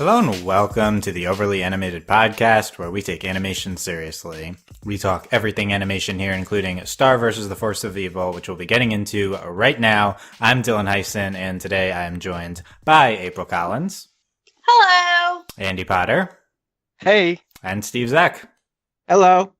Hello and welcome to the Overly Animated Podcast, where we take animation seriously. We talk everything animation here, including Star vs. the Force of Evil, which we'll be getting into right now. I'm Dylan Hysen, and today I am joined by April Collins. Hello. Andy Potter. Hey. And Steve Zeck. Hello.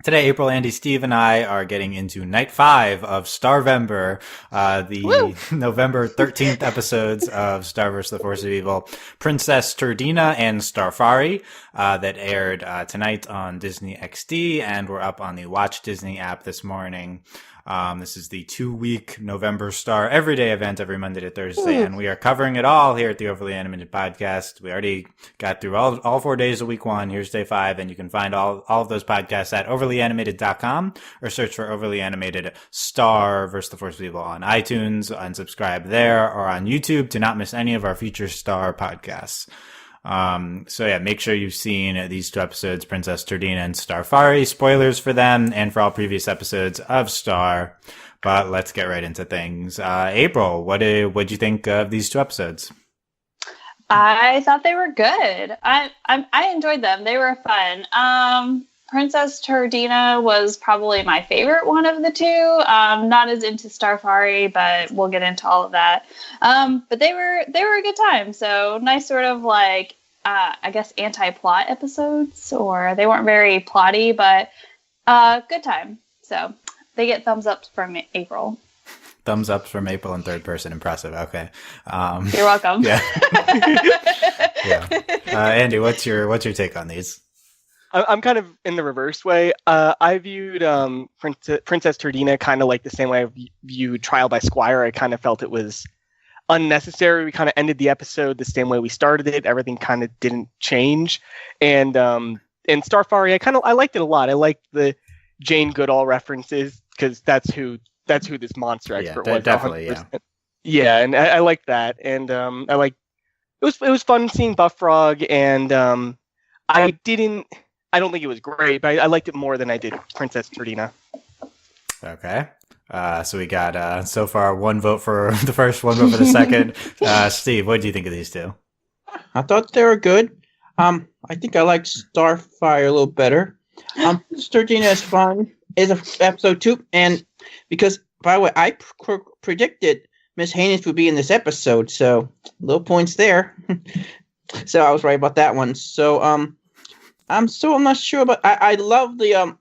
Today, April, Andy, Steve, and I are getting into Night 5 of Starvember, the November 13th episodes of Star vs. the Force of Evil, Princess Turdina and Starfari, that aired tonight on Disney XD, and we're up on the Watch Disney app this morning. This is the 2-week November Star everyday event every Monday to Thursday, and we are covering it all here at the Overly Animated Podcast. We already got through all 4 days of week 1. Here's day 5, and you can find all of those podcasts at overlyanimated.com or search for Overly Animated Star vs. the Force of Evil on iTunes and subscribe there, or on YouTube to not miss any of our future Star podcasts. Make sure you've seen these 2 episodes, Princess Turdina and Starfari. Spoilers for them and for all previous episodes of Star. But let's get right into things. April, what'd you think of these 2 episodes? I thought they were good. I enjoyed them. They were fun. Princess Turdina was probably my favorite one of the 2. Not as into Starfari, but we'll get into all of that. But they were a good time. So nice sort of like, I guess anti-plot episodes, or they weren't very plotty, but good time. So they get thumbs up from April. Thumbs up from April in third person. Impressive. Okay. You're welcome. Yeah. Yeah. Andy, what's your take on these? I'm kind of in the reverse way. I viewed Princess Turdina kind of like the same way I viewed Trial by Squire. I kind of felt it was unnecessary. We kind of ended the episode the same way we started it. Everything kind of didn't change. And in Starfari, I liked it a lot. I liked the Jane Goodall references because that's who this monster expert was. Definitely, 100%. Yeah, and I liked that. And it was fun seeing Buff Frog, and I don't think it was great, but I liked it more than I did Princess Turdina. Okay. So we got, so far, 1 vote for the first, 1 vote for the second. Steve, what did you think of these 2? I thought they were good. I think I like Starfire a little better. Turdina is fun. Is episode 2, and because, by the way, I predicted Miss Haynes would be in this episode, so little points there. So I was right about that one. So, I'm not sure, but I love the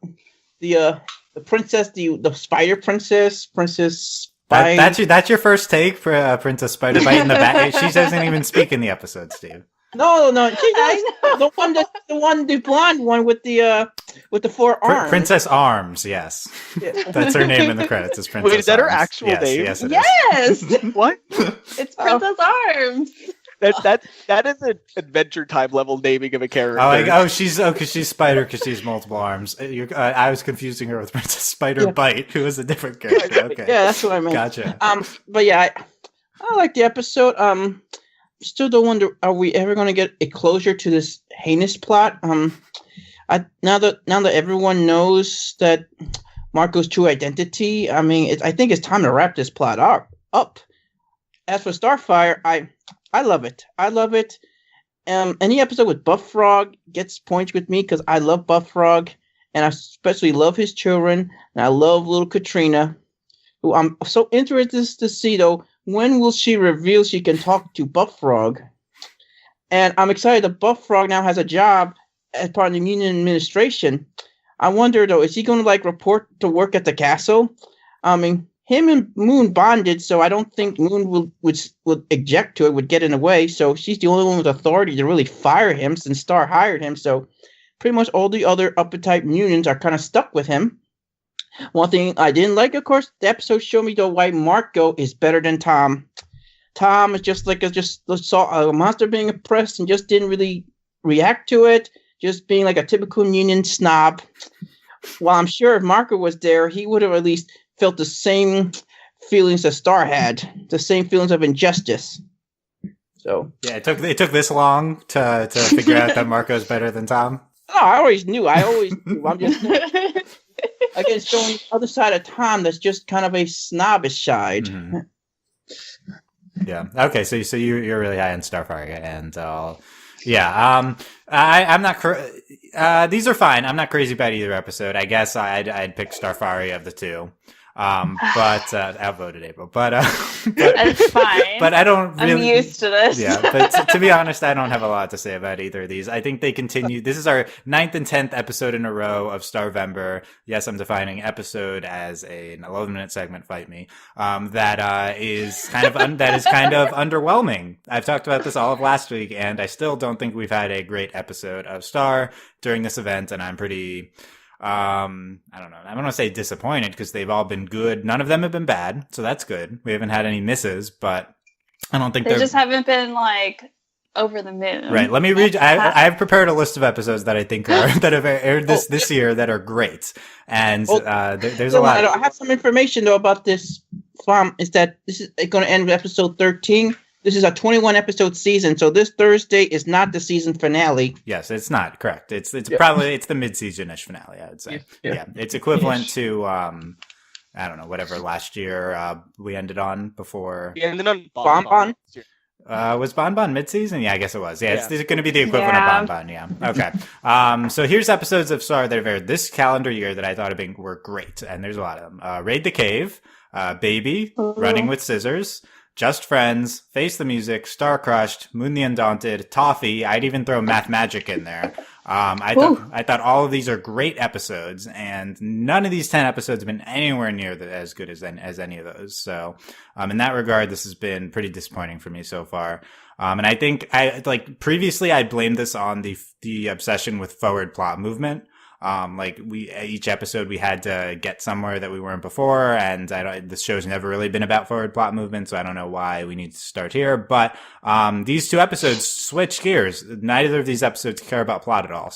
princess, the spider princess, Princess Spite. That's your first take for Princess Spider Bite in the back. She doesn't even speak in the episode, Steve. No, she does. The blonde one with the 4 arms. Princess Arms, yes. Yeah. That's her name in the credits. Is Princess Wait, is that Arms. her actual name? Yes, it yes. is. What? It's Princess Arms. That is an Adventure Time level naming of a character. Because she's Spider, because she's multiple arms. I was confusing her with Princess Spider Bite, who is a different character. Okay. Yeah, that's what I meant. Gotcha. But yeah, I like the episode. Still don't wonder, are we ever going to get a closure to this heinous plot? Now that everyone knows that Marco's true identity, I think it's time to wrap this plot up. As for Starfire, I love it. Any episode with Buff Frog gets points with me because I love Buff Frog, and I especially love his children, and I love little Katrina, who I'm so interested to see, though, when will she reveal she can talk to Buff Frog? And I'm excited that Buff Frog now has a job as part of the Union administration. I wonder, though, is he going to report to work at the castle? Him and Moon bonded, so I don't think Moon would object to it, would get in the way. So she's the only one with authority to really fire him since Star hired him. So pretty much all the other upper-type unions are kind of stuck with him. One thing I didn't like, of course, the episode showed me, though, why Marco is better than Tom. Tom is just saw a monster being oppressed and just didn't really react to it, just being like a typical union snob. While I'm sure if Marco was there, he would have at least felt the same feelings that Star had, the same feelings of injustice. So yeah, it took this long to figure out that Marco's better than Tom. No, I always knew. I'm just again showing the other side of Tom that's just kind of a snobbish side. Mm-hmm. Yeah. Okay. So you're really high on Starfari, and Yeah. I'm not. These are fine. I'm not crazy about either episode. I guess I'd pick Starfari of the two. But outvoted April. But That's fine. But I don't really. I'm used to this. Yeah, but to be honest, I don't have a lot to say about either of these. I think they continue. This is our 9th and 10th episode in a row of Starvember. Yes, I'm defining episode as an 11-minute segment. Fight me. That is kind of underwhelming. I've talked about this all of last week, and I still don't think we've had a great episode of Star during this event, and I'm pretty. I don't know. I don't want to say disappointed because they've all been good. None of them have been bad, so that's good. We haven't had any misses, but I don't think they just haven't been like over the moon. Right. Let me read. I've prepared a list of episodes that I think are that have aired this year that are great, and there's a lot. I have some information though about this. Is that this is going to end with episode 13? This is a 21 episode season, so this Thursday is not the season finale. Yes, it's not correct. It's probably the mid-season-ish finale, I would say. Yeah. It's equivalent to I don't know, whatever last year we ended on before. We ended on Bonbon. Was Bonbon mid-season? Yeah, I guess it was. Yeah, it's going to be the equivalent of Bonbon. Yeah. Okay. So here's episodes of Star that have aired this calendar year that I thought were great, and there's a lot of them. Raid the Cave, Baby, Running with Scissors. Just Friends, Face the Music, Star Crushed, Moon the Undaunted, Toffee. I'd even throw Math Magic in there. I thought all of these are great episodes, and none of these 10 episodes have been anywhere near as good as any of those. So, in that regard, this has been pretty disappointing for me so far. And I think previously I blamed this on the obsession with forward plot movement. Each episode we had to get somewhere that we weren't before, and this show's never really been about forward plot movement, so I don't know why we need to start here. But these two episodes switch gears. Neither of these episodes care about plot at all,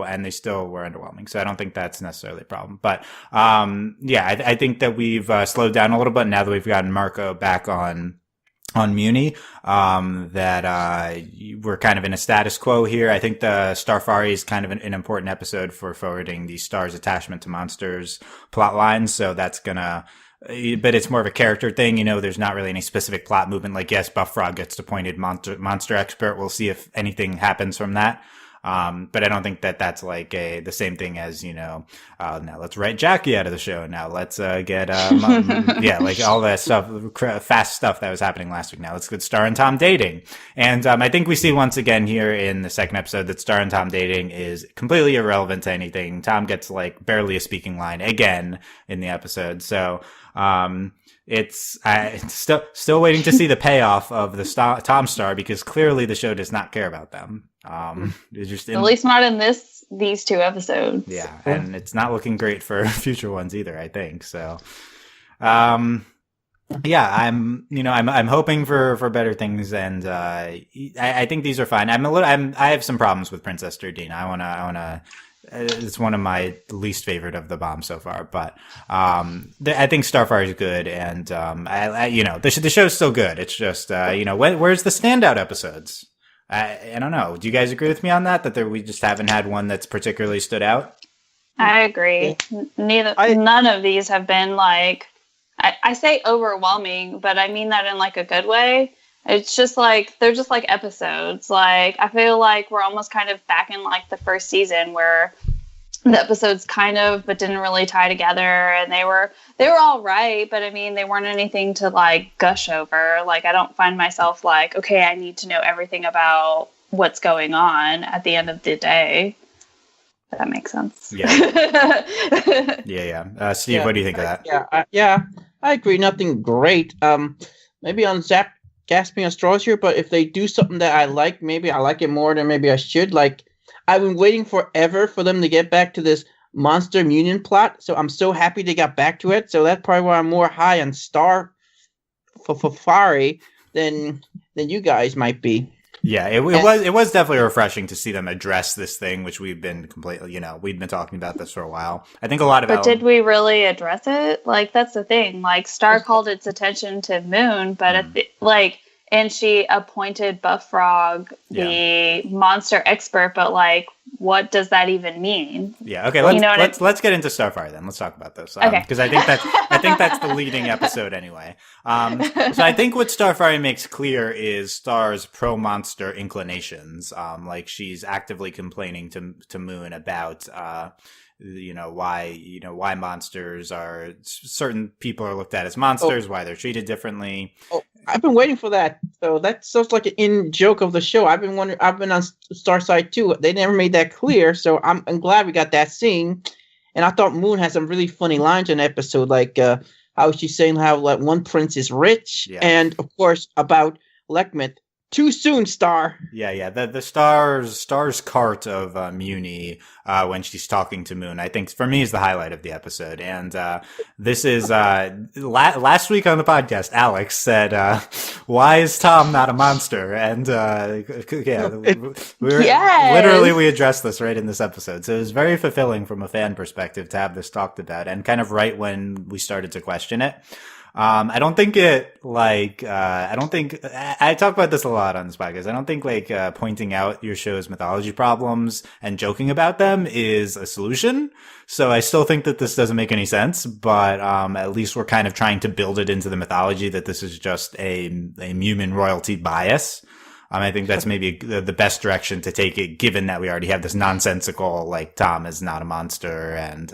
and they still were underwhelming. So I don't think that's necessarily a problem. But I think that we've slowed down a little bit now that we've gotten Marco back on Muni, that we're kind of in a status quo here. I think the Starfari is kind of an important episode for forwarding the Star's attachment to monsters plot lines. So that's but it's more of a character thing. There's not really any specific plot movement. Like, yes, Buff Frog gets appointed monster expert. We'll see if anything happens from that. But I don't think that that's the same thing as, now let's write Jackie out of the show. Now let's, get, all that stuff, fast stuff that was happening last week. Now let's get Star and Tom dating. And, I think we see once again here in the second episode that Star and Tom dating is completely irrelevant to anything. Tom gets barely a speaking line again in the episode. So, it's still waiting to see the payoff of the Tom Star, because clearly the show does not care about them. It's just at least not in these two episodes. Yeah, and it's not looking great for future ones either, I think. So, I'm hoping for better things, and I think these are fine. I have some problems with Princess Turdina. I wanna. It's one of my least favorite of the bombs so far, but I think Starfire is good, and the show's still good. It's just where's the standout episodes? I don't know. Do you guys agree with me on that? That we just haven't had one that's particularly stood out? I agree. None of these have been I say overwhelming, but I mean that in a good way. It's just they're just episodes. I feel like we're almost kind of back in the first season where the episodes kind of but didn't really tie together, and they were all right, but I mean they weren't anything to gush over. I don't find myself okay, I need to know everything about what's going on at the end of the day. If that makes sense. Yeah. Yeah. Steve, what do you think of that? I agree. Nothing great. Maybe on Zap gasping at straws here, but if they do something that I like, maybe I like it more than maybe I should. I've been waiting forever for them to get back to this monster mutant plot, so I'm so happy they got back to it. So that's probably why I'm more high on Starfari than you guys might be. Yeah, it was definitely refreshing to see them address this thing, which we've been completely, we've been talking about this for a while. I think a lot of But did we really address it? That's the thing. Star called its attention to Moon, but and she appointed Buff Frog the monster expert, but what does that even mean? Yeah, okay, let's get into Starfire then. Let's talk about this. Okay. Because I I think that's the leading episode anyway. So I think what Starfari makes clear is Star's pro-monster inclinations. Like she's actively complaining to Moon about, why monsters are, certain people are looked at as monsters, why they're treated differently. Oh, I've been waiting for that. So that sounds like an in joke of the show. I've been wondering. I've been on Starside too. They never made that clear, so I'm glad we got that scene. And I thought Moon had some really funny lines in the episode, like how she's saying how like one prince is rich, and of course about Lekmet. Too soon, Star. Yeah. The Star's cart of Muni when she's talking to Moon, I think for me is the highlight of the episode. And this is last week on the podcast, Alex said, "Why is Tom not a monster?" And we addressed this right in this episode. So it was very fulfilling from a fan perspective to have this talked about, and kind of right when we started to question it. I don't think I talk about this a lot on this podcast. I don't think pointing out your show's mythology problems and joking about them is a solution. So I still think that this doesn't make any sense, but, at least we're kind of trying to build it into the mythology that this is just a human royalty bias. I think that's maybe the best direction to take it, given that we already have this nonsensical, like Tom is not a monster and,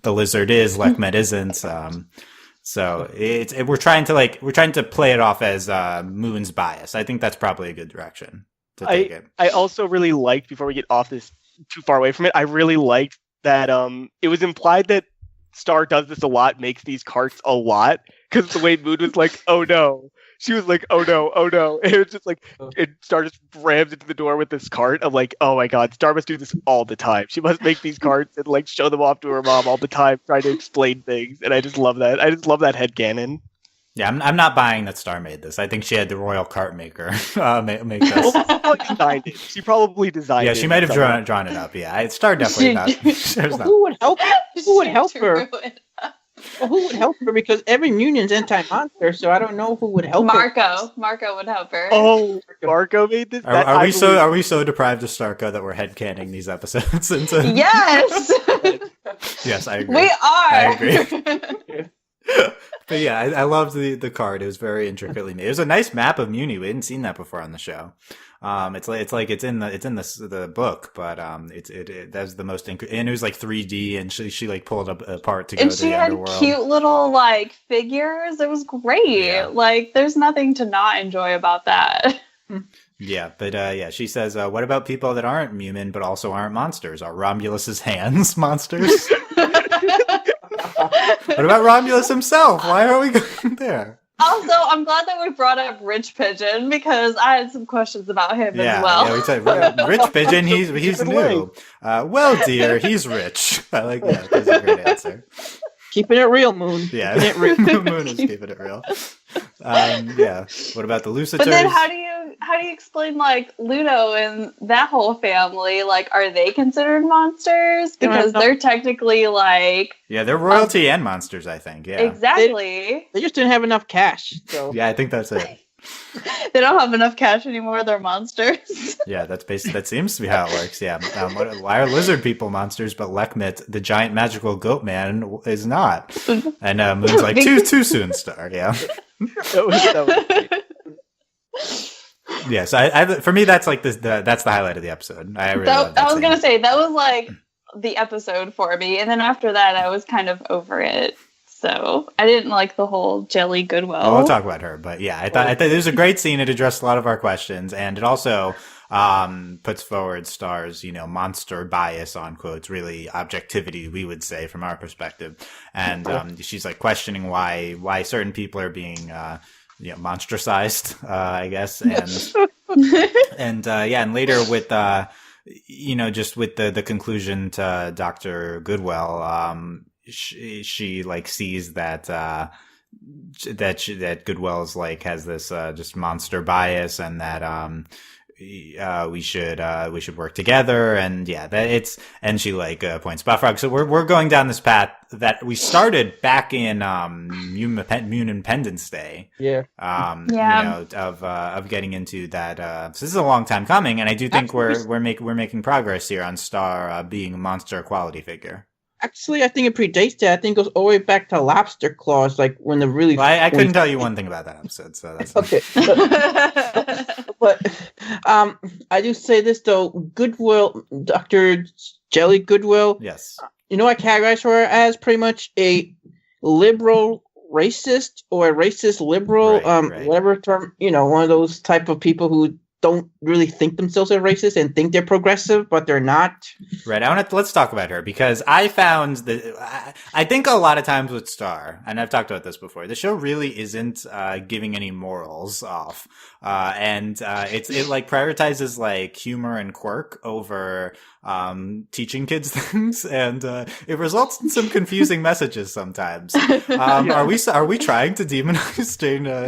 the lizard is, Lekmet isn't, So we're trying to play it off as Moon's bias. I think that's probably a good direction to take it. I also really liked, before we get off this too far away from it, I really liked that it was implied that Star does this a lot, makes these carts a lot, because the way Moon was like, "Oh no." She was like, "Oh no, oh no." And it was just like, Star just rams into the door with this cart. I'm like, oh my god, Star must do this all the time. She must make these carts and like show them off to her mom all the time, trying to explain things. And I just love that. I just love that headcanon. Yeah, I'm not buying that Star made this. I think she had the royal cart maker make this. She probably designed it. Yeah, she might have drawn it up. Yeah, Star definitely not. Who would help? Who would help her? Well, who would help her? Because every union's anti-monster, so I don't know who would help her. Marco would help her. Oh, Marco made this? Are we so deprived of Starco that we're headcaning these episodes into... Yes! Yes, I agree. We are! I agree. But yeah, I loved the card. It was very intricately made. It was a nice map of Muni. We hadn't seen that before on the show. It's in the book, but it that's the most and it was like 3D, and she like pulled up apart to go to the underworld. And she had cute little like figures. It was great. Yeah. Like there's nothing to not enjoy about that. Yeah, but she says, what about people that aren't human but also aren't monsters? Are Romulus's hands monsters? What about Romulus himself? Why are we going there? Also, I'm glad that we brought up Rich Pigeon, because I had some questions about him as well. Yeah, we said Rich Pigeon. He's new. Well, dear, he's rich. I like that. That's a great answer. Keeping it real, Moon. Yeah, keeping it real. Moon is keeping it real. Yeah. What about the Lucitors? But then, how do you explain like Ludo and that whole family? Like, are they considered monsters? Because they're technically like they're royalty and monsters. I think. Yeah, exactly. They just didn't have enough cash. So yeah, I think that's it. They don't have enough cash anymore. They're monsters. Yeah, that seems to be how it works. Yeah. Why are lizard people monsters, but Lekmet, the giant magical goat man, is not? And Moon's like, too soon, Star. Yeah. That was Yeah. So for me, that's like that's the highlight of the episode. I really love that I was scene. gonna say that was like the episode for me, and then after that, I was kind of over it. So I didn't like the whole Jelly Goodwill. Well, we'll talk about her, but yeah, I thought it was a great scene. It addressed a lot of our questions, and it also puts forward Star's, monster bias on quotes, really objectivity, we would say from our perspective, and she's like questioning why certain people are being monstricized, I guess, and and later with just with the conclusion to Dr. Goodwill, she like sees that Goodwill's like has this just monster bias, and that we should work together, and and she like points Buffrog. So we're going down this path that we started back in Moon Independence Day. Yeah. Of getting into that. So this is a long time coming, and I do think we're making progress here on Star being a monster equality figure. Actually, I think it predates that. I think it goes all the way back to Lobster Claws, like when the really. Well, I couldn't tell you one thing about that episode, so that's Okay, but I do say this though. Goodwill, Dr. Jelly Goodwill. yes. You know, I categorize her as pretty much a liberal racist or a racist liberal, Right. whatever term. You know, one of those type of people who don't really think themselves are racist and think they're progressive, but they're not. Right. Let's talk about her because I found that I think a lot of times with Star, and I've talked about this before, the show really isn't giving any morals off, and it like prioritizes like humor and quirk over teaching kids things, and it results in some confusing messages sometimes. Are we trying to demonize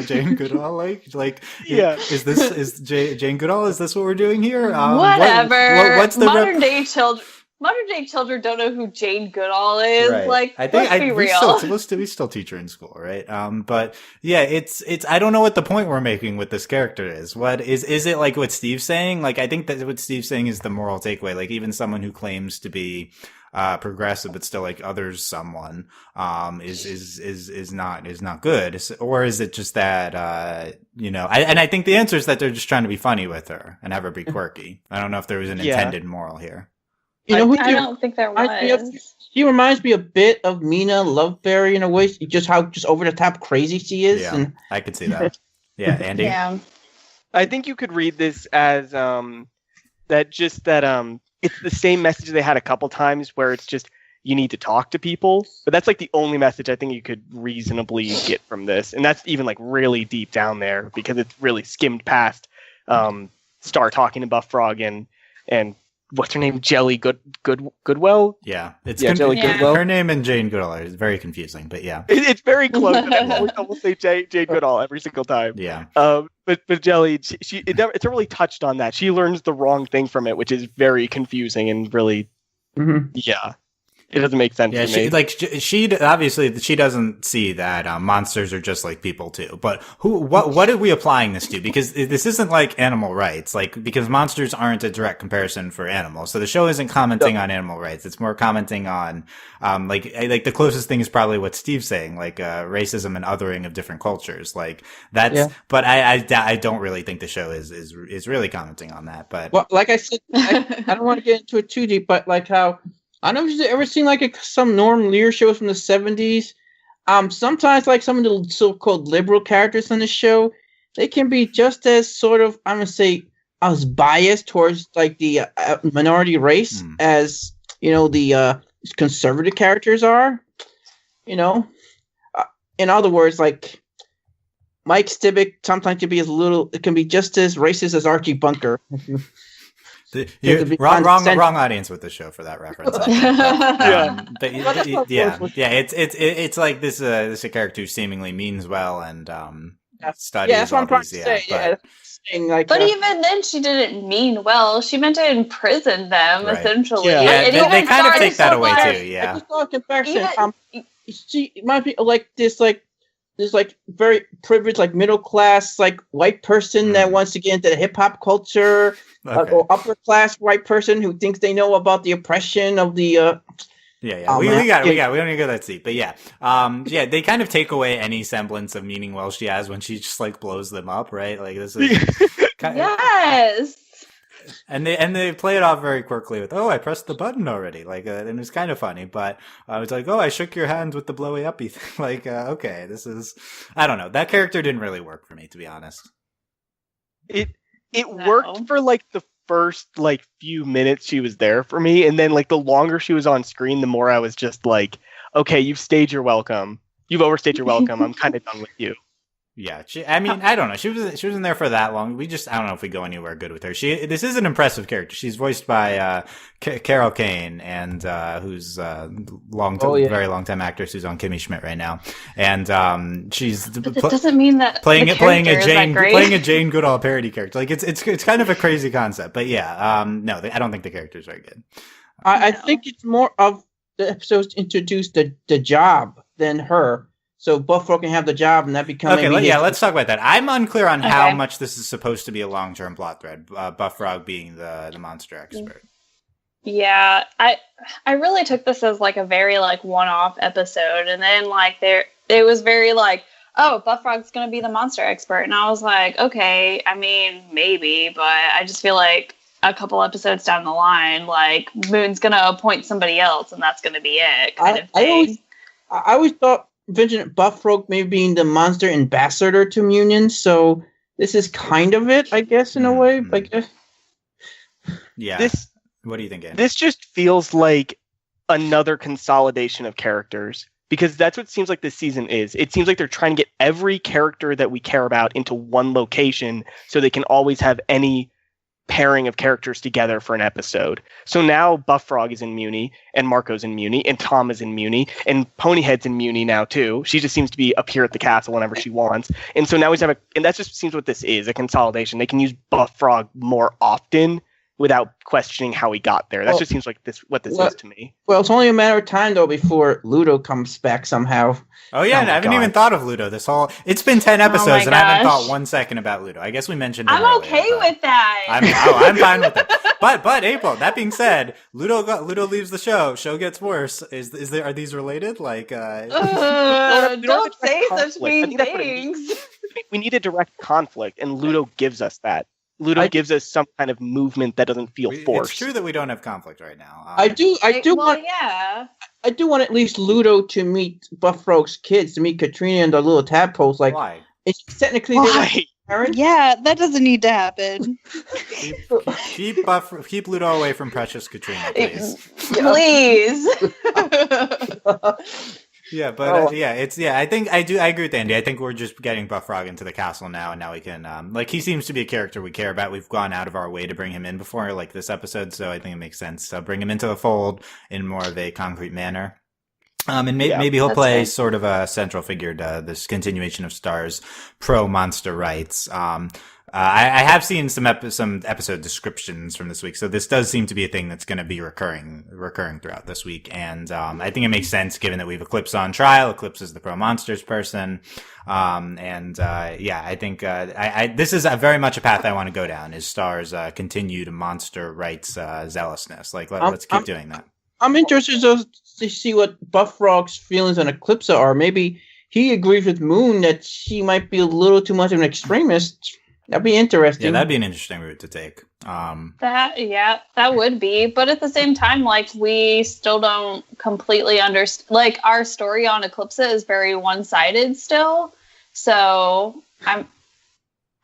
Jane Goodall? Like Yeah. is Jane Goodall? Is this what we're doing here? Whatever. What's the modern day children don't know who Jane Goodall is. Right. Like, I think let's be real. we still teach her in school, right? But yeah, it's I don't know what the point we're making with this character is. What is it like what Steve's saying? Like I think that what Steve's saying is the moral takeaway. Like even someone who claims to be progressive but still like others someone is not good, or is it just that you know, I think the answer is that they're just trying to be funny with her and have her be quirky. I don't know if there was an intended moral here. You know, I don't think there was. She reminds me a bit of Mina Loveberry in a way. Just how just over the top crazy she is. Yeah, And I could see that. Yeah, Andy. Yeah. I think you could read this as that it's the same message they had a couple times where it's just you need to talk to people, but that's like the only message I think you could reasonably get from this, and that's even like really deep down there because it's really skimmed past Star talking to Buff Frog and what's her name, Jelly Goodwell. Yeah, it's Jelly Goodwell. Her name and Jane Goodall are very confusing, but yeah, It's very close. I almost say Jane Goodall every single time. yeah. But Jelly, it's never really touched on that. She learns the wrong thing from it, which is very confusing and really, yeah, it doesn't make sense Yeah, to me. she obviously she doesn't see that monsters are just like people too. But what are we applying this to? Because this isn't like animal rights, like because monsters aren't a direct comparison for animals. So the show isn't commenting on animal rights. It's more commenting on like the closest thing is probably what Steve's saying, like racism and othering of different cultures. Like that's. Yeah. But I don't really think the show is really commenting on that. But well, like I said, I don't want to get into it too deep, but like how I don't know if you've ever seen like some Norm Lear shows from the 70s. Sometimes like some of the so-called liberal characters on the show, they can be just as sort of, I'm gonna say, as biased towards like the minority race as you know the conservative characters are. You know, in other words, like Mike Stibick sometimes can be just as racist as Archie Bunker. Wrong audience with the show for that reference. It's like this is a character who seemingly means well and studies. Yeah, that's what I'm trying to say. But even then, she didn't mean well. She meant to imprison them, Right. essentially. Yeah, And they kind of take that away far, too. Yeah, I just saw a comparison. She might be like this very privileged, like middle class, like white person that wants to get into the hip hop culture, Okay. or upper class white person who thinks they know about the oppression of the. We don't Oh, need man. to go that deep, but yeah, they kind of take away any semblance of meaning well she has when she just like blows them up, right? Like this is Yes. and they play it off very quirkily with, oh, I pressed the button already, like, and it's kind of funny, but it's like, oh, I shook your hand with the blowy uppy thing, like, okay, this is, I don't know, that character didn't really work for me, to be honest. It worked for like the first like few minutes she was there for me, and then like the longer she was on screen, the more I was just like, okay, you've overstayed your welcome. I'm kind of done with you. Yeah, I don't know. She wasn't there for that long. I don't know if we go anywhere good with her. This is an impressive character. She's voiced by Carol Kane, and who's very long time actress who's on Kimmy Schmidt right now, and she's. But that doesn't mean that playing a Jane. Jane Goodall parody character. Like it's kind of a crazy concept, but yeah, no, I don't think the character's very good. I think it's more of the episodes introduced the job than her. So Buff Frog can have the job, and that becomes let's talk about that. I'm unclear on how much this is supposed to be a long-term plot thread. Buff Frog being the monster expert. Yeah, I really took this as like a very like one-off episode, and then like it was very like, oh, Buff Frog's gonna be the monster expert, and I was like, okay, I mean maybe, but I just feel like a couple episodes down the line, like Moon's gonna appoint somebody else, and that's gonna be it, kind of thing. I always thought Vincent Buff Frog maybe being the monster ambassador to Munion, so this is kind of it, I guess, in a way. I guess. Yeah. What do you think, Andy? This just feels like another consolidation of characters, because that's what it seems like this season is. It seems like they're trying to get every character that we care about into one location so they can always have any pairing of characters together for an episode. So now Buff Frog is in Muni, and Marco's in Muni, and Tom is in Muni, and Ponyhead's in Muni now too. She just seems to be up here at the castle whenever she wants. And so now and that just seems what this is, a consolidation. They can use Buff Frog more often without questioning how he got there. That just seems like what this is to me. Well, it's only a matter of time, though, before Ludo comes back somehow. Oh, yeah, I haven't even thought of Ludo. It's been 10 episodes, and I haven't thought 1 second about Ludo. I guess we mentioned him I'm earlier, okay with that. I'm fine with it. But April, that being said, Ludo leaves the show. Show gets worse. Are these related? Like, don't say such mean things. We need a direct conflict, and Ludo gives us that. Ludo gives us some kind of movement that doesn't feel forced. It's true that we don't have conflict right now. I do want at least Ludo to meet Buff Frog's kids, to meet Katrina and the little tadpoles. Like, why? It's technically why? Yeah, that doesn't need to happen. Keep Ludo away from precious Katrina, please. Please. Yeah, but I think I agree with Andy. I think we're just getting Buff Frog into the castle now, and now we can he seems to be a character we care about. We've gone out of our way to bring him in before, like this episode, so I think it makes sense to bring him into the fold in more of a concrete manner. And maybe he'll play sort of a central figure to this continuation of Star's pro monster rights. I have seen some episode descriptions from this week, so this does seem to be a thing that's going to be recurring throughout this week, and I think it makes sense given that we have Eclipse on trial. Eclipse is the pro monsters person, I think this is very much a path I want to go down. Is Star's continued monster rights zealousness? Like let's keep doing that. I'm interested to see what Buff Frog's feelings on Eclipse are. Maybe he agrees with Moon that she might be a little too much of an extremist. That'd be interesting. Yeah, that'd be an interesting route to take. That would be. But at the same time, like, we still don't completely understand. Like, our story on Eclipse is very one-sided still. So,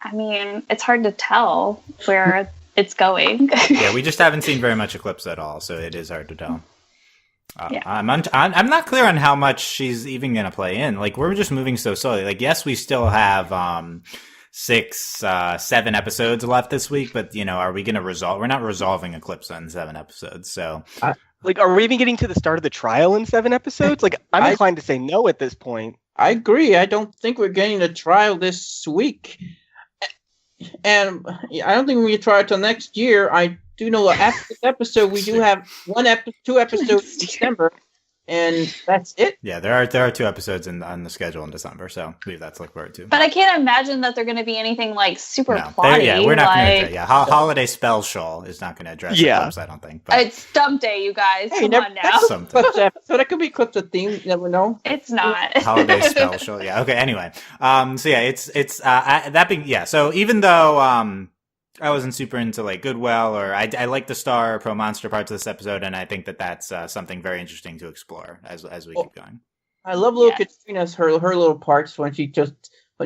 it's hard to tell where it's going. Yeah, we just haven't seen very much Eclipse at all, so it is hard to tell. I'm not clear on how much she's even going to play in. Like, we're just moving so slowly. Like, yes, we still have 7 episodes left this week, but are we going to resolve? We're not resolving Eclipse on 7 episodes, so. Are we even getting to the start of the trial in 7 episodes? Like, I'm inclined to say no at this point. I agree. I don't think we're getting the trial this week. And I don't think we're going to try it till next year. I do know that after this episode, we do have 2 episodes in December, and that's it. Yeah, there are 2 episodes on the schedule in December, so I believe that's look forward to. But I can't imagine that they're going to be anything like super plotty. We're not going to. Holiday Spell Shoal is not going to address Eclipse, I don't think. But. It's Stump Day, you guys. Come on now. So that could be Eclipse theme. You never know. It's not. Holiday Spell Shoal. Yeah. Okay. Anyway. It's that being So even though I wasn't super into like Goodwill, or I like the Star pro monster parts of this episode, and I think that's something very interesting to explore as we keep going. I love little Katrina's her little parts when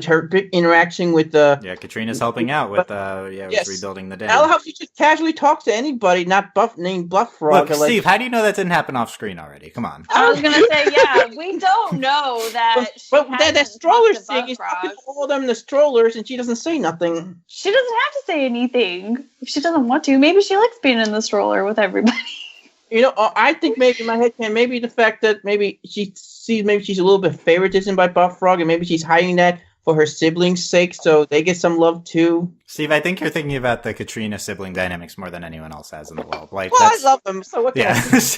her big interaction with the Katrina's helping out with with rebuilding the dam. I love how she just casually talks to anybody not named Buff Frog. Look, Steve, how do you know that didn't happen off screen already? Come on. I was gonna say, we don't know that. But that stroller thing is talking to all of them the strollers, and she doesn't say nothing. She doesn't have to say anything if she doesn't want to. Maybe she likes being in the stroller with everybody. I think maybe in my head, maybe the fact that maybe she sees she's a little bit favoritism by Buff Frog, and maybe she's hiding that for her siblings' sake, so they get some love too. Steve, I think you're thinking about the Katrina sibling dynamics more than anyone else has in the world. Like, Well, I that's, love them. So what? yeah,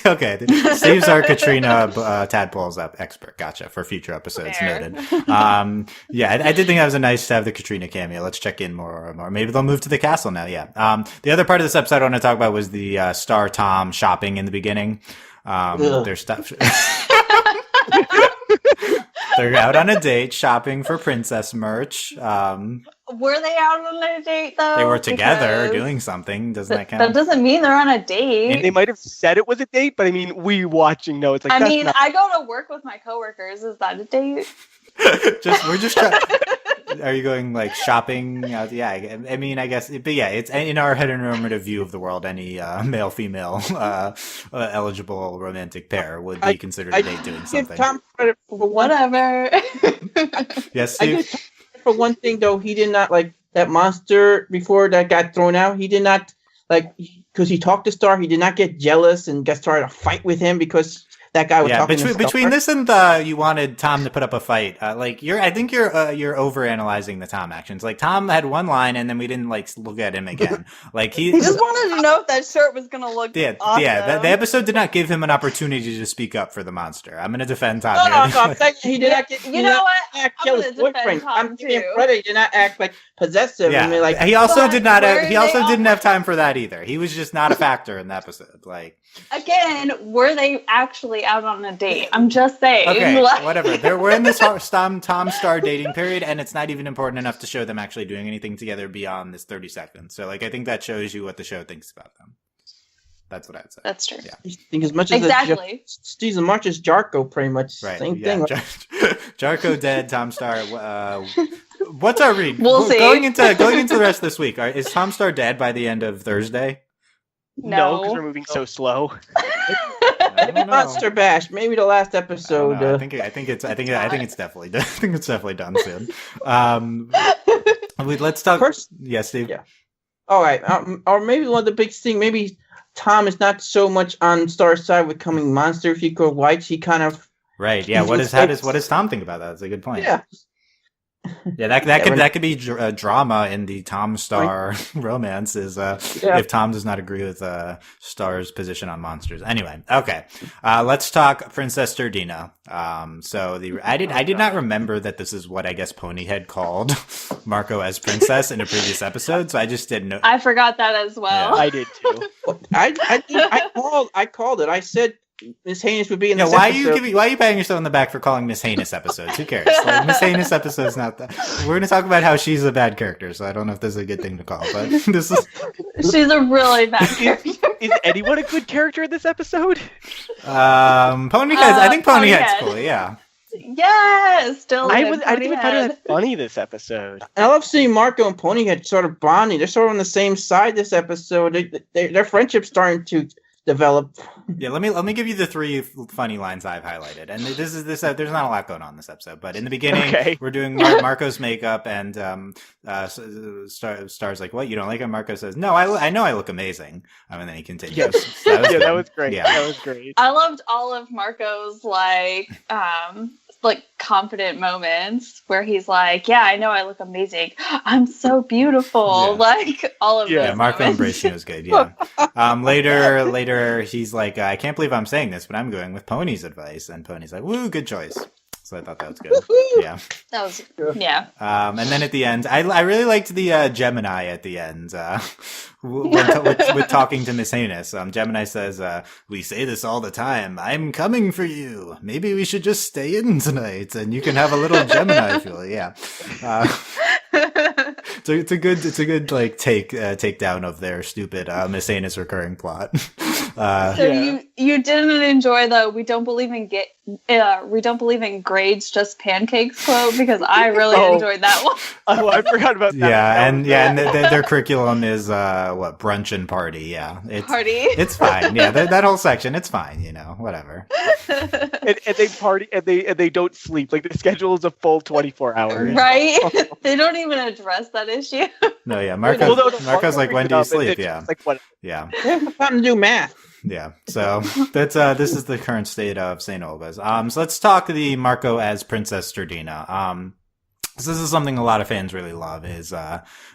okay. Steve's our Katrina tadpoles up expert. Gotcha. For future episodes, Fair. noted. Yeah, I did think that was a nice to have the Katrina cameo. Let's check in more. Maybe they'll move to the castle now. Yeah. The other part of this episode I want to talk about was the Star Tom shopping in the beginning. Their stuff. They're out on a date shopping for princess merch. Were they out on a date though? They were together Because doing something. Doesn't that that count? doesn't mean they're on a date. They might have said it was a date, but I mean, we watching know it's like. I that's mean, not- I go to work with my coworkers. Is that a date? We're just trying. Are you going like shopping? Yeah, I mean, I guess, but yeah, it's in our heteronormative view of the world. Any male-female eligible romantic pair would be considered a date doing Give something. Tom credit for one. Whatever. Yes, I Steve. give Tom credit for one thing though. He did not like that monster before that got thrown out. He did not like because he talked to Star. He did not get jealous and got started a fight with him because that guy was Yeah, talking to between Star. this and the you wanted Tom to put up a fight. I think you're overanalyzing the Tom actions. Like Tom had one line and then we didn't like look at him again. Like He just wanted to know if that shirt was gonna look awesome. the episode did not give him an opportunity to speak up for the monster. I'm going to defend Tom No, here. no, I'm saying he did not get. You know what? Act I'm jealous gonna defend boyfriend. Tom, I'm giving him too. credit. He did not act like possessive. Yeah, I mean, like he also But did not. were He also they didn't all- have time for that either. He was just not a factor in the episode. Like, Again, were they actually out on a date? I'm just saying. okay, like- whatever. We're in this Tom Star dating period, and it's not even important enough to show them actually doing anything together beyond this 30 seconds. So, like, I think that shows you what the show thinks about them. That's what I'd say. That's true. Yeah. I think as much as Exactly. Steve as much as Jarko, pretty much Right. same yeah. thing. Jarko dead. Tom Star. What's our read? We'll see. Going into the rest of this week. Is Tom Star dead by the end of Thursday? No, because No. we're moving so slow. I don't know. Monster Bash, maybe the last I don't episode. know. I think it's definitely done. I think it's definitely done soon. Let's talk. Yeah, Steve. Yeah. All right, or maybe one of the big thing. Maybe Tom is not so much on Star's side with coming monster. If you go white, he kind of Right. Yeah. What does Tom think about that? That's a good point. yeah. Yeah. That could be drama in the Tom Star romance. Is if Tom does not agree with Star's position on monsters. Anyway. Okay. Let's talk Princess Turdina. I did not remember that this is what I guess Pony had called Marco as princess in a previous episode. So I just didn't know. I forgot that as well. I did too. I called it. I said Miss Haynes would be in Yeah, this why episode. are you patting yourself on the back for calling Miss Heinous episodes? Who cares? Like, Miss Heinous episode's not that. We're going to talk about how she's a bad character, so I don't know if this is a good thing to call, but this is. She's a really bad character. Is anyone a good character in this episode? Ponyhead. I think Ponyhead's Ponyhead. cool. Yeah. Yes, still. I didn't even find her that funny this episode. I love seeing Marco and Ponyhead sort of bonding. They're sort of on the same side this episode. Their friendship's starting to develop. Yeah. Let me give you the three funny lines I've highlighted, and this. There's not a lot going on in this episode, but in the beginning, Okay. we're doing Marco's makeup, and Star's like, "What? You don't like him?" Marco says, "No, I know I look amazing." And then he continues. Yes. So that was Yeah, good. that was great. Yeah. That was great. I loved all of Marco's like confident moments where he's like, "Yeah, I know I look amazing. I'm so beautiful." Yeah. Like all of Yeah, Yeah, those Marco moments. Embracino is good. Yeah. Later, he's like, I can't believe I'm saying this, but I'm going with Pony's advice, and Pony's like, "Woo, good choice." So I thought that was good. Woohoo! Yeah. That was yeah. And then at the end, I really liked the Gemini at the end with talking to Miss Heinous. Gemini says, "We say this all the time. I'm coming for you. Maybe we should just stay in tonight, and you can have a little Gemini feel." Yeah. So it's a good like take down of their stupid Miss Heinous recurring plot. So Yeah. you didn't enjoy the we don't believe in grades, just pancakes quote, because I really Oh. enjoyed that one. Oh, I forgot about that. Yeah, That was- and their curriculum is brunch and party. Yeah, Party. It's fine. Yeah, that whole section, it's fine. Whatever. and they party and they don't sleep. Like the schedule is a full 24 hours. Right? They don't even address that issue. No, yeah, Well, no, Marco's like, when do you brings it up, and sleep? it's Yeah, just like what? yeah, They have time to do math. yeah. So that's this is the current state of St. Olga's. So let's talk the Marco as Princess Turdina. So this is something a lot of fans really love is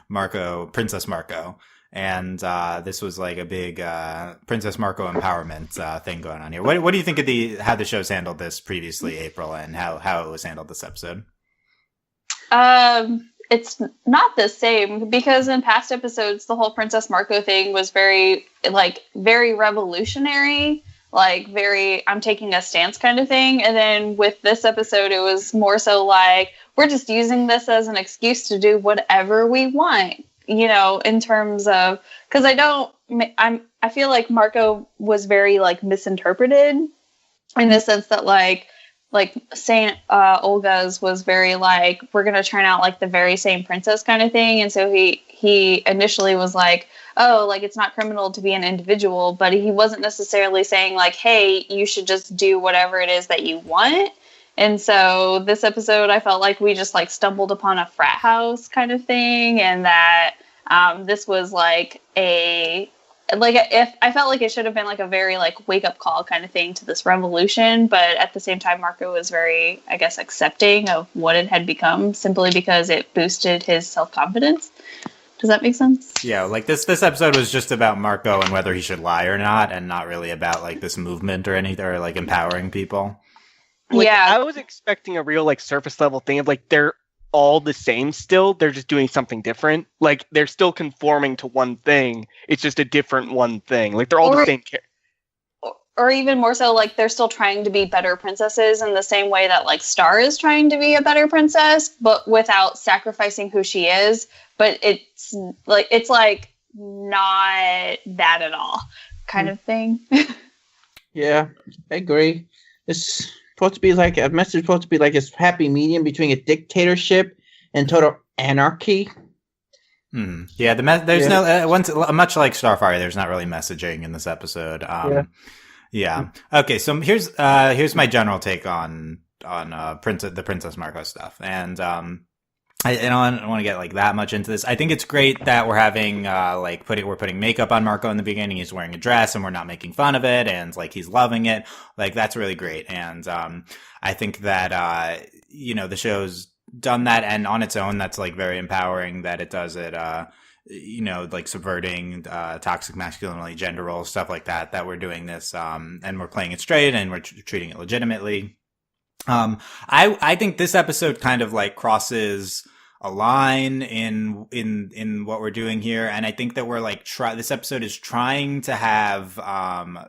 Princess Marco. And this was like a big Princess Marco empowerment thing going on here. What do you think of how the show's handled this previously, April, and how it was handled this episode? It's not the same because in past episodes, the whole Princess Marco thing was very revolutionary, like very, I'm taking a stance kind of thing. And then with this episode, it was more so like, we're just using this as an excuse to do whatever we want, in terms of, because I feel like Marco was very like misinterpreted in the sense that like Saint Olga's was very like, we're going to turn out like the very same princess kind of thing. And so he initially was like, oh, like it's not criminal to be an individual, but he wasn't necessarily saying like, hey, you should just do whatever it is that you want. And so this episode, I felt like we just like stumbled upon a frat house kind of thing. And that this was like if I felt like it should have been like a very like wake up call kind of thing to this revolution, but at the same time, Marco was very, I guess, accepting of what it had become simply because it boosted his self-confidence. Does that make sense? Yeah, like this episode was just about Marco and whether he should lie or not, and not really about like this movement or anything, or like empowering people. I was expecting a real like surface level thing of like they're all the same still, they're just doing something different. Like they're still conforming to one thing, it's just a different one thing. Like they're all the same or even more so, like they're still trying to be better princesses in the same way that like Star is trying to be a better princess, but without sacrificing who she is. But it's like not that at all kind of thing. Yeah, I agree. It's supposed to be like a message, supposed to be like a happy medium between a dictatorship and total anarchy. Yeah, there's no much like Starfari. There's not really messaging in this episode. Yeah. Okay, so here's my general take on the Princess Marco stuff, and I don't want to get like that much into this. I think it's great that we're having we're putting makeup on Marco in the beginning. He's wearing a dress and we're not making fun of it, and like he's loving it. Like that's really great. And I think that the show's done that, and on its own that's like very empowering that it does it like subverting toxic masculinity, gender roles, stuff like that we're doing this and we're playing it straight and we're treating it legitimately. I think this episode kind of like crosses a line in what we're doing here, and I think that we're like this episode is trying to have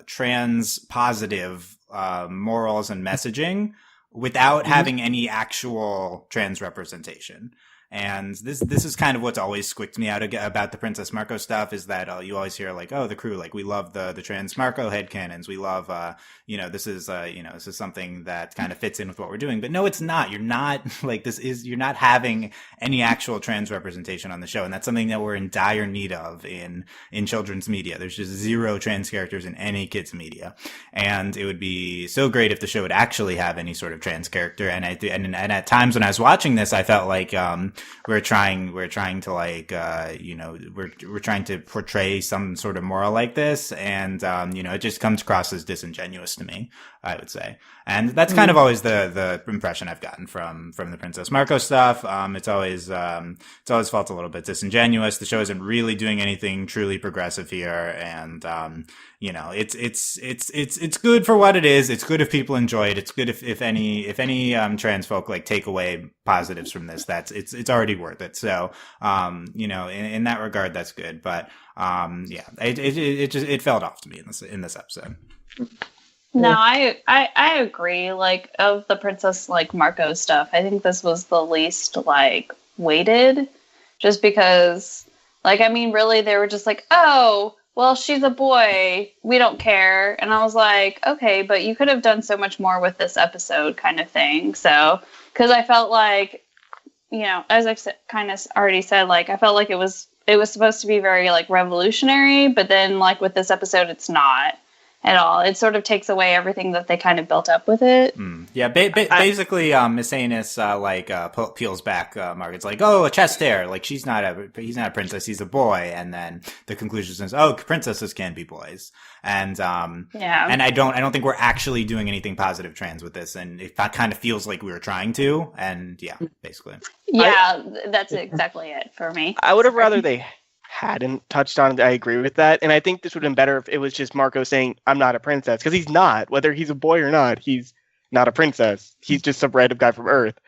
trans positive morals and messaging without having any actual trans representation. And this is kind of what's always squicked me out about the Princess Marco stuff is that you always hear like, oh, the crew, like we love the trans Marco headcanons. We love, this is something that kind of fits in with what we're doing. But no, it's not. You're not like you're not having any actual trans representation on the show. And that's something that we're in dire need of in children's media. There's just zero trans characters in any kids media. And it would be so great if the show would actually have any sort of trans character. And at times when I was watching this, I felt like, we're trying to like we're trying to portray some sort of moral like this, and it just comes across as disingenuous to me, I would say. And that's kind of always the impression I've gotten from the Princess Marco stuff. It's always felt a little bit disingenuous. The show isn't really doing anything truly progressive here, and it's good for what it is. It's good if people enjoy it. It's good if any trans folk like take away positives from this. It's already worth it. So in that regard, that's good. But it felt off to me in this episode. No, I agree. Like of the Princess like Marco stuff, I think this was the least like weighted, just because like I mean really they were just like, oh well, she's a boy, we don't care. And I was like, okay, but you could have done so much more with this episode kind of thing. So, because I felt like, as I've kind of already said, like, I felt like it was supposed to be very, like, revolutionary, but then, like, with this episode, it's not. at all. It sort of takes away everything that they kind of built up with it. Yeah, basically, Miss Anus peels back Margaret's like, oh, a chest hair. Like he's not a princess, he's a boy. And then the conclusion is, oh, princesses can be boys. And and I don't think we're actually doing anything positive trans with this. And it kind of feels like we were trying to. And yeah, basically. Yeah, that's exactly it for me. I would have rather they hadn't touched on it. I agree with that. And I think this would have been better if it was just Marco saying, I'm not a princess. Because he's not. Whether he's a boy or not, he's not a princess. He's just some random guy from Earth.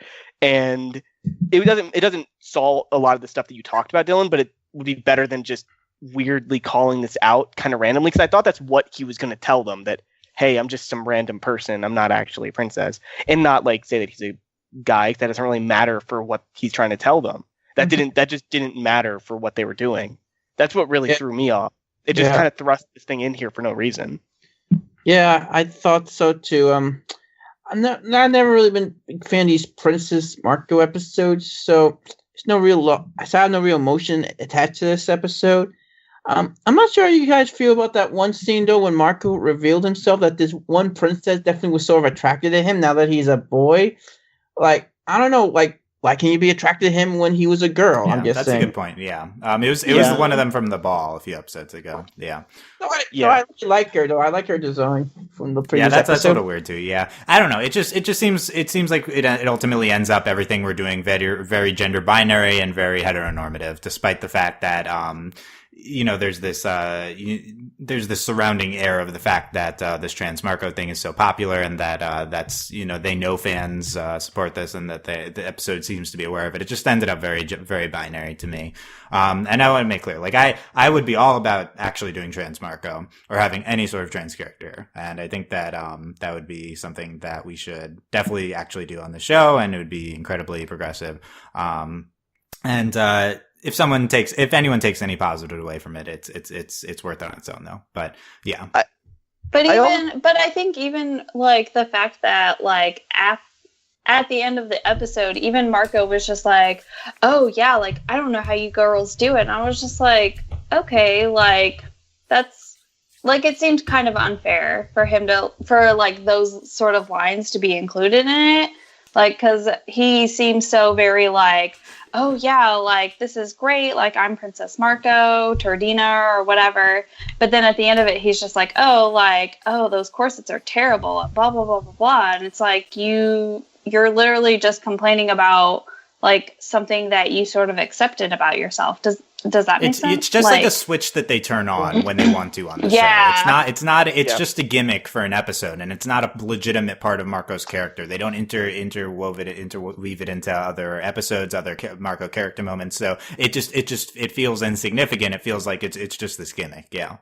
And it doesn't solve a lot of the stuff that you talked about, Dylan, but it would be better than just weirdly calling this out kind of randomly. Because I thought that's what he was going to tell them, that, hey, I'm just some random person. I'm not actually a princess. And not like say that he's a guy. That doesn't really matter for what he's trying to tell them. That just didn't matter for what they were doing. That's what really threw me off. It just kind of thrust this thing in here for no reason. Yeah, I thought so too. I've never really been a big fan of these Princess Marco episodes, so there's no real I have no real emotion attached to this episode. I'm not sure how you guys feel about that one scene though, when Marco revealed himself, that this one princess definitely was sort of attracted to him now that he's a boy. Like, I don't know, like, why can you be attracted to him when he was a girl? Yeah, I'm just that's saying. a good point. Yeah, it was one of them from the ball a few episodes ago. Yeah, I really like her though. I like her design from the previous that's episode. a little weird too. Yeah, I don't know. It seems like it ultimately ends up everything we're doing very very gender binary and very heteronormative, despite the fact that there's this surrounding air of the fact that this trans Marco thing is so popular, and that that's they know fans support this, and that the episode seems to be aware of it. It just ended up very very binary to me. And I want to make clear, like I would be all about actually doing trans Marco or having any sort of trans character, and I think that that would be something that we should definitely actually do on the show, and it would be incredibly progressive. If anyone takes any positive away from it, it's worth it on its own though. But yeah. But I think even like the fact that like at the end of the episode, even Marco was just like, oh yeah, like I don't know how you girls do it. And I was just like, okay, like that's like, it seemed kind of unfair for like those sort of lines to be included in it. Like, cause he seems so very like, oh yeah, like this is great, like I'm Princess Marco, Turdina, or whatever. But then at the end of it, he's just like, oh, those corsets are terrible, blah blah blah blah blah. And it's like you're literally just complaining about like something that you sort of accepted about yourself. Does that make sense? It's just like a switch that they turn on when they want to on the show. It's just a gimmick for an episode, and it's not a legitimate part of Marco's character. They don't interweave it into other episodes, other Marco character moments. So it feels insignificant. It feels like it's just this gimmick. Yeah.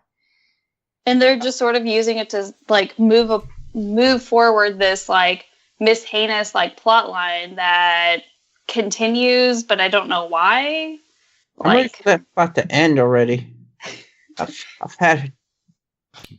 And they're just sort of using it to like move forward this like Miss Heinous like plot line that continues, but I don't know why. I'm ready for that plot to end already.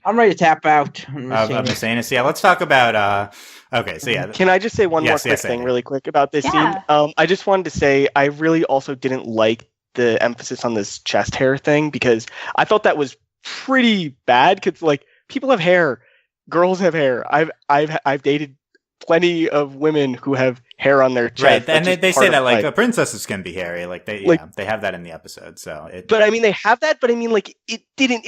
I'm ready to tap out. Miss Anus. Yeah, let's talk about. Okay, so yeah. Can I just say one more quick thing really quick about this scene? I just wanted to say I really also didn't like the emphasis on this chest hair thing, because I thought that was pretty bad. Because like people have hair, girls have hair. I've dated plenty of women who have hair on their chest. Right, and they say that like princesses can be hairy. Like they have that in the episode. So but I mean they have that, but I mean like it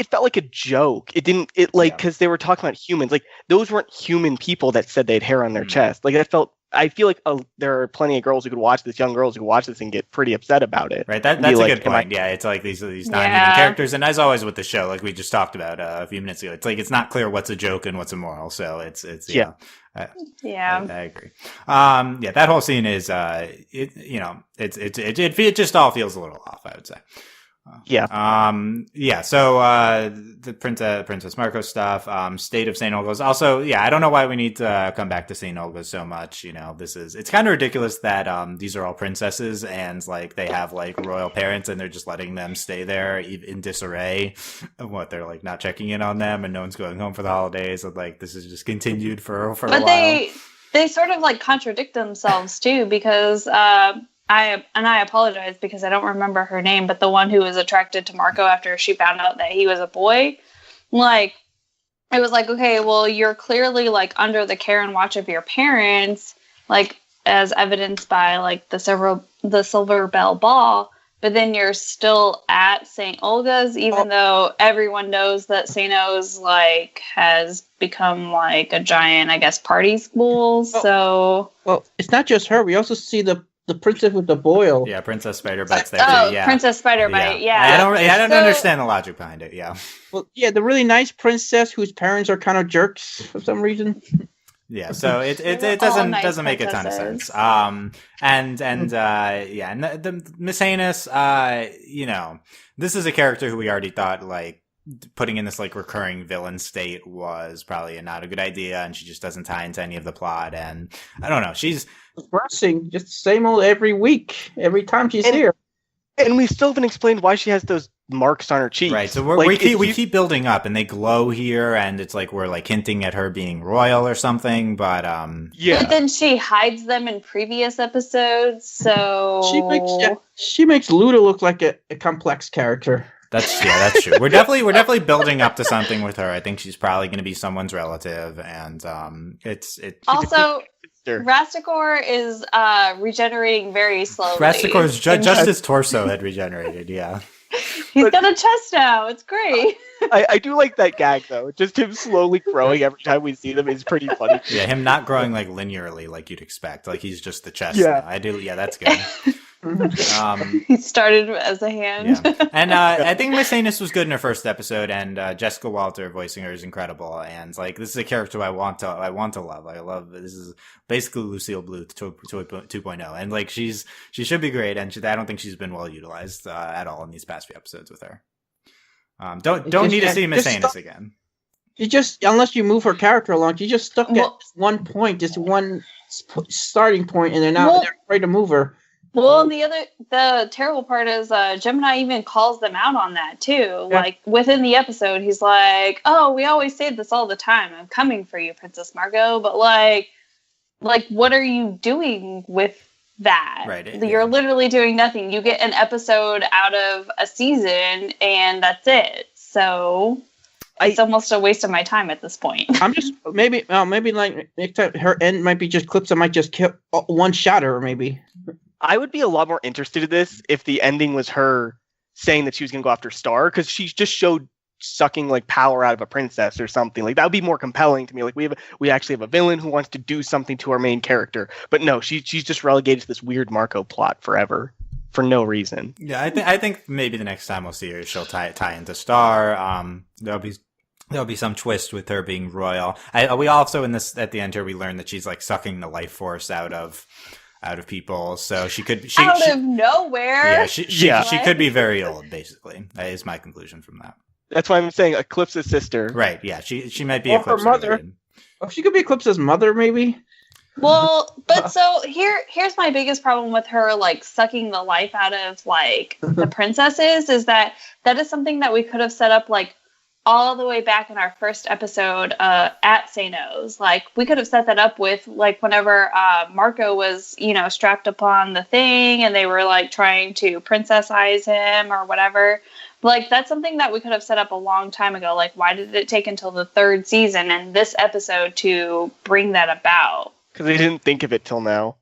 felt like a joke. Because they were talking about humans. Like those weren't human people that said they had hair on their chest. Like I feel like there are plenty of girls who could watch this, young girls who could watch this and get pretty upset about it. Right, that's a good point. Yeah, it's like these non-human characters, and as always with the show, like we just talked about a few minutes ago, it's like it's not clear what's a joke and what's immoral. So it's I agree. That whole scene is it just all feels a little off, I would say. So the Princess Marco stuff, State of St. Olga's. Also, I don't know why we need to come back to St. Olga's so much. It's kind of ridiculous that these are all princesses and like they have like royal parents and they're just letting them stay there in disarray. They're like not checking in on them and no one's going home for the holidays, and like this is just continued for a while. But they sort of like contradict themselves too, because I apologize because I don't remember her name, but the one who was attracted to Marco after she found out that he was a boy, like it was like, okay, well, you're clearly like under the care and watch of your parents, like as evidenced by like the Silver Bell Ball, but then you're still at St. Olga's, even though everyone knows that St. O's like has become like a giant, I guess, party school. So well, it's not just her. We also see the princess with the boil. Yeah, Princess Spider-Bite's there too. Yeah, Princess Spider-Bite. Yeah. I don't understand the logic behind it. Yeah. Well, yeah, the really nice princess whose parents are kind of jerks for some reason. Yeah, so it doesn't make a ton of sense. And the Miss Heinous, this is a character who we already thought like putting in this like recurring villain state was probably not a good idea, and she just doesn't tie into any of the plot. And I don't know, she's depressing, just the same old every week, every time she's here. And we still haven't explained why she has those marks on her cheeks. Right, so we keep building up, and they glow here, and it's like we're like hinting at her being royal or something. But But then she hides them in previous episodes, so she makes Luda look like a complex character. That's true. We're definitely building up to something with her. I think she's probably going to be someone's relative, and it's also. Rastakor is regenerating very slowly. Rastakor's just his torso had regenerated, yeah. He's got a chest now. It's great. I do like that gag, though. Just him slowly growing every time we see them is pretty funny. Yeah, him not growing like linearly like you'd expect. Like he's just the chest now. I do. Yeah, that's good. He started as a hand. Yeah. And I think Miss Heinous was good in her first episode, and Jessica Walter voicing her is incredible. And like this is a character I want to love. I love this is basically Lucille Bluth 2.0, and like she should be great. And I don't think she's been well utilized at all in these past few episodes with her. Don't need to see Miss Heinous again. You just unless you move her character along, she's just stuck at one point, just one starting point, and they're afraid to move her. Well, and the terrible part is Gemini even calls them out on that too. Yeah. Like within the episode, he's like, "Oh, we always say this all the time. I'm coming for you, Princess Margot." But like, what are you doing with that? Right. You're literally doing nothing. You get an episode out of a season, and that's it. So it's almost a waste of my time at this point. I'm just maybe like her end might be just clips that might just kill one shot her, maybe. I would be a lot more interested in this if the ending was her saying that she was going to go after Star, because she just showed sucking like power out of a princess or something. Like that would be more compelling to me. Like we actually have a villain who wants to do something to our main character, but no, she's just relegated to this weird Marco plot forever for no reason. Yeah, I think maybe the next time we'll see her, she'll tie into Star. There'll be some twist with her being royal. We also at the end here we learn that she's like sucking the life force out of people, so she out of nowhere. Yeah, she could be very old. Basically, that is my conclusion from that. That's why I'm saying Eclipse's sister. Right? Yeah, she might be Eclipse's mother. Oh, she could be Eclipse's mother, maybe. Well, but so here's my biggest problem with her like sucking the life out of like the princesses is that is something that we could have set up like all the way back in our first episode at St. O's. Like, we could have set that up with, like, whenever Marco was, strapped upon the thing and they were, like, trying to princessize him or whatever. Like, that's something that we could have set up a long time ago. Like, why did it take until the third season and this episode to bring that about? Because they didn't think of it till now.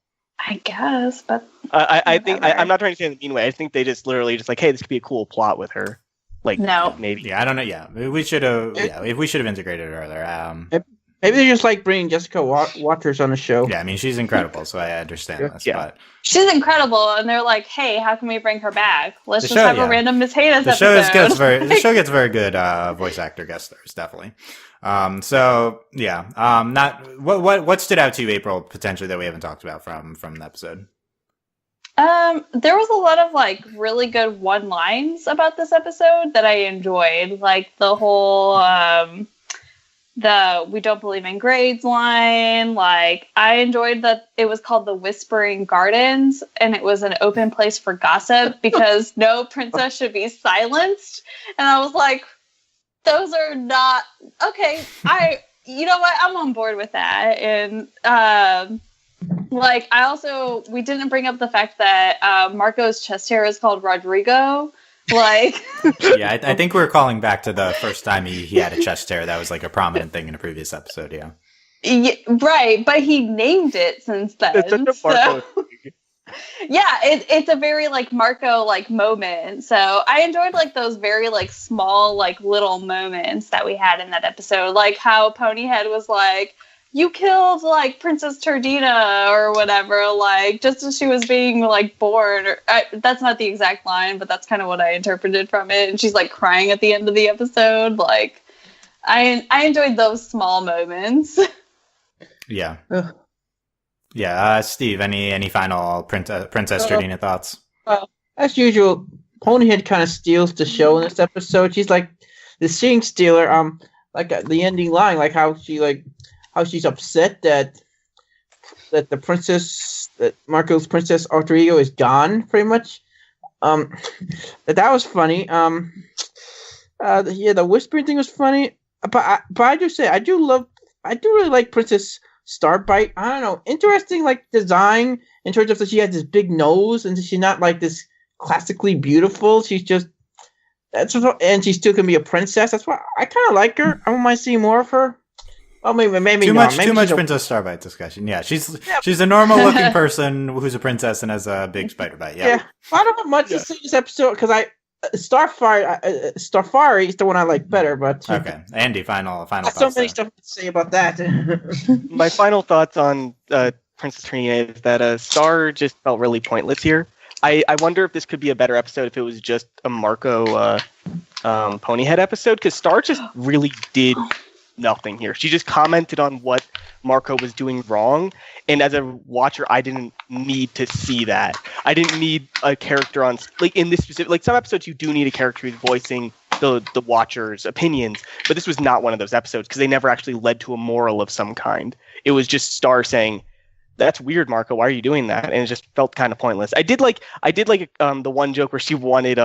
I guess, but... I think... I'm not trying to say it in the mean way. I think they just literally just like, hey, this could be a cool plot with her. Like, no, maybe. Yeah, I don't know. Yeah, we should have. Yeah, we should have integrated her earlier. Maybe they just like bringing Jessica Waters on the show. Yeah, I mean she's incredible, so I understand this. Yeah. But she's incredible, and they're like, "Hey, how can we bring her back? Let's just have a random Miss Heinous episode." The show gets very good voice actor guest stars, definitely. So yeah. Not what stood out to you, April, potentially that we haven't talked about from the episode. There was a lot of like really good one-lines about this episode that I enjoyed, like the whole the "we don't believe in grades" line. Like, I enjoyed that it was called the Whispering Gardens and it was an open place for gossip because no princess should be silenced. And I was like, those are not okay. You know what? I'm on board with that. And we didn't bring up the fact that Marco's chest hair is called Rodrigo. Like, Yeah, I think we're calling back to the first time he had a chest hair. That was like a prominent thing in a previous episode. Yeah. yeah, right, but he named it since then. It's such a Marco thing. Yeah, it's a very like Marco like moment. So I enjoyed like those very like small like little moments that we had in that episode, like how Ponyhead was like, "You killed like Princess Turdina" or whatever, like just as she was being like born. Or that's not the exact line, but that's kind of what I interpreted from it. And she's like crying at the end of the episode. Like I enjoyed those small moments. Yeah. Ugh. Yeah. Steve, any final Princess Turdina thoughts? As usual, Ponyhead kind of steals the show in this episode. She's like the scene stealer. Like the ending line, like how she's upset that the princess, that Marco's princess alter ego is gone, pretty much. That was funny. Yeah, the whispering thing was funny. But I do say I do really like Princess Starbite. I don't know, interesting like design in terms of that she has this big nose and she's not like this classically beautiful. She's just and she still can be a princess. That's why I kind of like her. I don't mind seeing more of her. Well, maybe too not. much. Too much Princess Starbite discussion. Yeah, she's a normal looking person who's a princess and has a big spider bite. Yeah. I don't have much to say this episode because Starfari is the one I like better. But Okay, Andy, final thoughts. so many there. stuff to say about that. My final thoughts on Princess Trini is that Star just felt really pointless here. I wonder if this could be a better episode if it was just a Marco Ponyhead episode, because Star just really did nothing here. She just commented on what Marco was doing wrong, and as a watcher, I didn't need to see that. I didn't need a character on, like in this specific, like some episodes you do need a character who's voicing the watcher's opinions, but this was not one of those episodes because they never actually led to a moral of some kind. It was just Star saying, "That's weird, Marco. Why are you doing that?" And it just felt kind of pointless. I did like the one joke where she wanted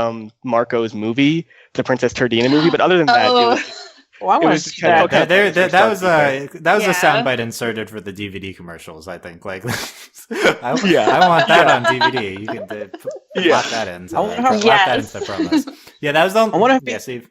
Marco's movie, the Princess Turdina movie, but other than that, it was I want to see that. That was a soundbite inserted for the DVD commercials. I think I want that on DVD. You can plot that in. That into the promos. Yeah, that was the. I wonder if Steve.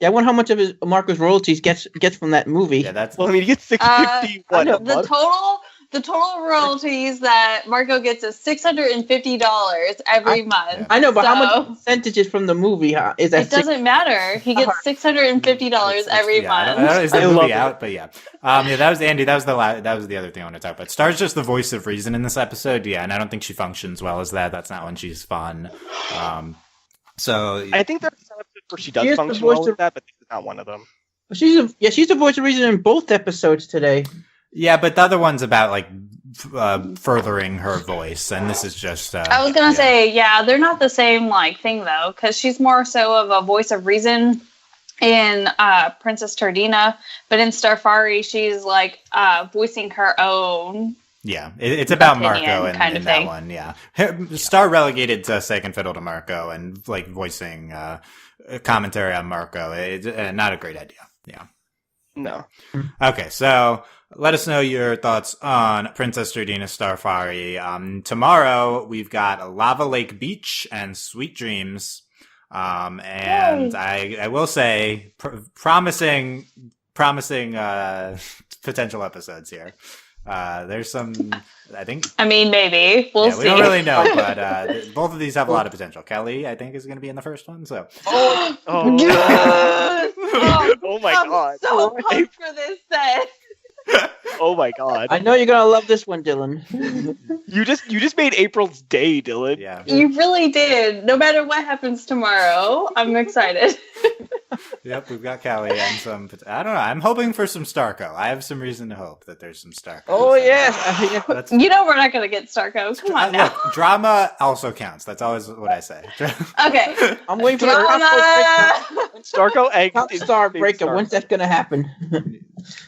Yeah, I wonder how much of his Marco's royalties gets from that movie. Yeah, that's. Well, I mean, he gets $650. The total royalties that Marco gets is $650 every month. I know, but how much percentage is from the movie? Is that? It doesn't matter. He gets $650 every month. I don't know, is the movie out? But yeah, that was Andy. That was the other thing I want to talk about. Star's just the voice of reason in this episode. Yeah, and I don't think she functions well as that. That's not when she's fun. So I think there's some episodes where she does function well with that, but this is not one of them. She's the voice of reason in both episodes today. Yeah, but the other one's about like furthering her voice, and this is just. I was gonna say, they're not the same like thing though, because she's more so of a voice of reason in Princess Turdina, but in Starfari, she's like voicing her own. Yeah, it's about Marco in kind of that thing. one. Yeah, Star relegated to second fiddle to Marco and like voicing commentary on Marco. It's not a great idea. Yeah. No. Okay, so let us know your thoughts on Princess Turdina Starfari. Tomorrow we've got Lava Lake Beach and Sweet Dreams. And I will say promising potential episodes here. There's some, maybe we'll see. We don't really know, but both of these have a lot of potential. Kelly, I think, is going to be in the first one. So, yes! Oh my god! I'm so pumped for this set. Oh my god! I know you're gonna love this one, Dylan. You just made April's day, Dylan. Yeah, you really did. No matter what happens tomorrow, I'm excited. Yep, we've got Callie and some. I don't know. I'm hoping for some Starco. I have some reason to hope that there's some Starco. Oh yes, you know we're not gonna get Starco. Come on now. Look, drama also counts. That's always what I say. Okay, I'm waiting for drama. Starco egg. Star breakup. When's that gonna happen?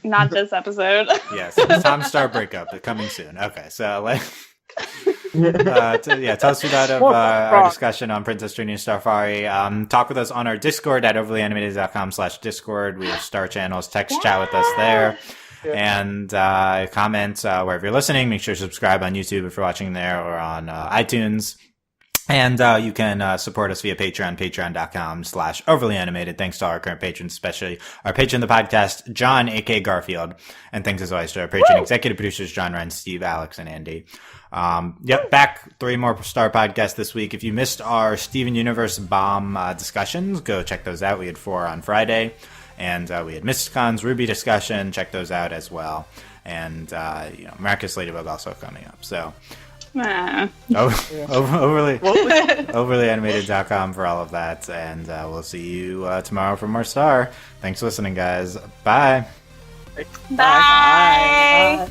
Not this episode. Yes, Tom Star breakup coming soon. Okay, so tell us about our discussion on Princess Trini Starfari. Talk with us on our Discord at overlyanimated.com/Discord. We have Star channels. Text chat with us there. And comment wherever you're listening. Make sure to subscribe on YouTube if you're watching there or on iTunes. And you can support us via Patreon, patreon.com/overlyanimated. Thanks to all our current patrons, especially our patron of the podcast, John, a.k.a. Garfield. And thanks as always to our patron executive producers, John Wren, Steve, Alex, and Andy. Back 3 more Star podcasts this week. If you missed our Steven Universe bomb discussions, go check those out. We had 4 on Friday. And we had Mysticon's Ruby discussion. Check those out as well. And, Miraculous Ladybug also coming up. So... overlyanimated.com for all of that, and we'll see you tomorrow for more Star. Thanks for listening, guys. Bye. Bye.